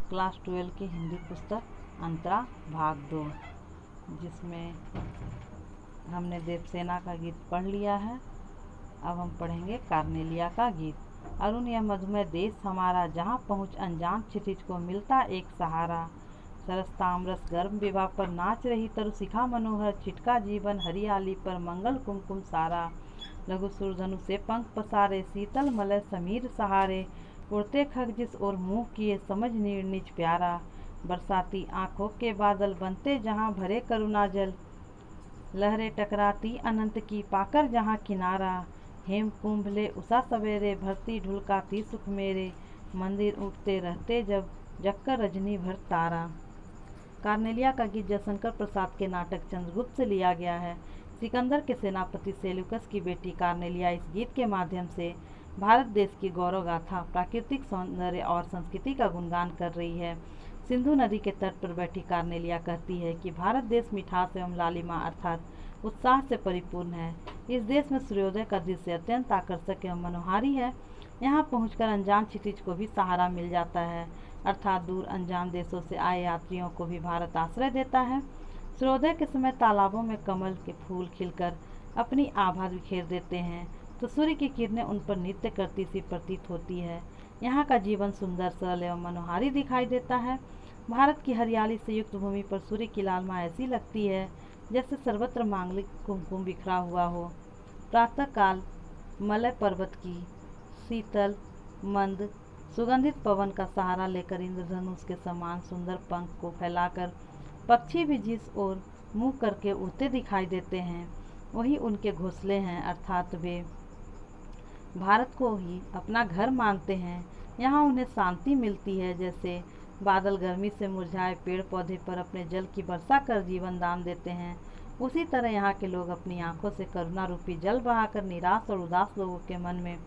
Class 12 की हिंदी पुस्तक अंतरा भाग 2, जिसमें हमने देवसेना का गीत पढ़ लिया है। अब हम पढ़ेंगे कार्नेलिया का गीत। अरुण यह मधुमय देश हमारा, जहाँ पहुँच अनजान क्षितिज को मिलता एक सहारा। सरसताम्रस गर्म विवाह पर नाच रही तरु शिखा मनोहर, छिटका जीवन हरियाली पर मंगल कुमकुम सारा। लघु सुरधनु से पंख पसारे, शीतल मलय समीर सहारे। उड़ते खग जिस ओर मुँह किए, समझ निज प्यारा। बरसाती आँखों के बादल बनते जहाँ भरे करुणा जल। लहरें टकराती अनंत की, पाकर जहाँ किनारा। हेम कुंभ ले उषा सवेरे, भरती ढुलकाती सुख मेरे। मंदिर उठते रहते जब, जगकर रजनी भर तारा। कार्नेलिया का गीत जयशंकर प्रसाद के नाटक चंद्रगुप्त से लिया गया है। सिकंदर के सेनापति सेल्यूकस की बेटी कार्नेलिया इस गीत के माध्यम से भारत देश की गौरव गाथा, प्राकृतिक सौंदर्य और संस्कृति का गुणगान कर रही है। सिंधु नदी के तट पर बैठी कार्नेलिया कहती है कि भारत देश मिठास एवं लालिमा अर्थात उत्साह से परिपूर्ण है। इस देश में सूर्योदय का दृश्य अत्यंत आकर्षक एवं मनोहारी है। यहाँ पहुंचकर अनजान क्षितिज को भी सहारा मिल जाता है, अर्थात दूर अनजान देशों से आए यात्रियों को भी भारत आश्रय देता है। सूर्योदय के समय तालाबों में कमल के फूल खिलकर अपनी आभा बिखेर देते हैं, तो सूर्य की किरणें उन पर नृत्य करती सी प्रतीत होती है। यहाँ का जीवन सुंदर, सरल एवं मनोहारी दिखाई देता है। भारत की हरियाली से युक्त भूमि पर सूर्य की लालिमा ऐसी लगती है जैसे सर्वत्र मांगलिक कुमकुम बिखरा हुआ हो। प्रातःकाल मलय पर्वत की शीतल मंद सुगंधित पवन का सहारा लेकर इंद्रधनुष के समान सुंदर पंख को फैलाकर पक्षी भी जिस ओर मुँह करके उड़ते दिखाई देते हैं, वही उनके घोंसले हैं, अर्थात वे भारत को ही अपना घर मानते हैं। यहाँ उन्हें शांति मिलती है, जैसे बादल गर्मी से मुरझाए पेड़ पौधे पर अपने जल की वर्षा कर जीवन दान देते हैं, उसी तरह यहाँ के लोग अपनी आंखों से करुणा रूपी जल बहाकर निराश और उदास लोगों के मन में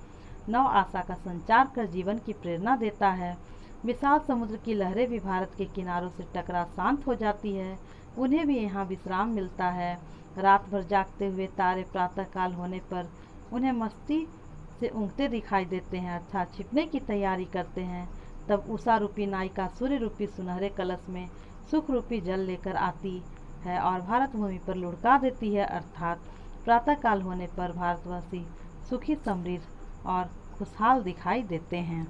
नव आशा का संचार कर जीवन की प्रेरणा देता है। विशाल समुद्र की लहरें भी भारत के किनारों से टकरा शांत हो जाती है, उन्हें भी यहाँ विश्राम मिलता है। रात भर जागते हुए तारे प्रातःकाल होने पर उन्हें मस्ती से ऊँघते दिखाई देते हैं, अर्थात छिपने की तैयारी करते हैं। तब उषा रूपी नायिका सूर्य रूपी सुनहरे कलश में सुख रूपी जल लेकर आती है और भारत भूमि पर लुढ़का देती है, अर्थात प्रातःकाल होने पर भारतवासी सुखी समृद्ध और खुशहाल दिखाई देते हैं।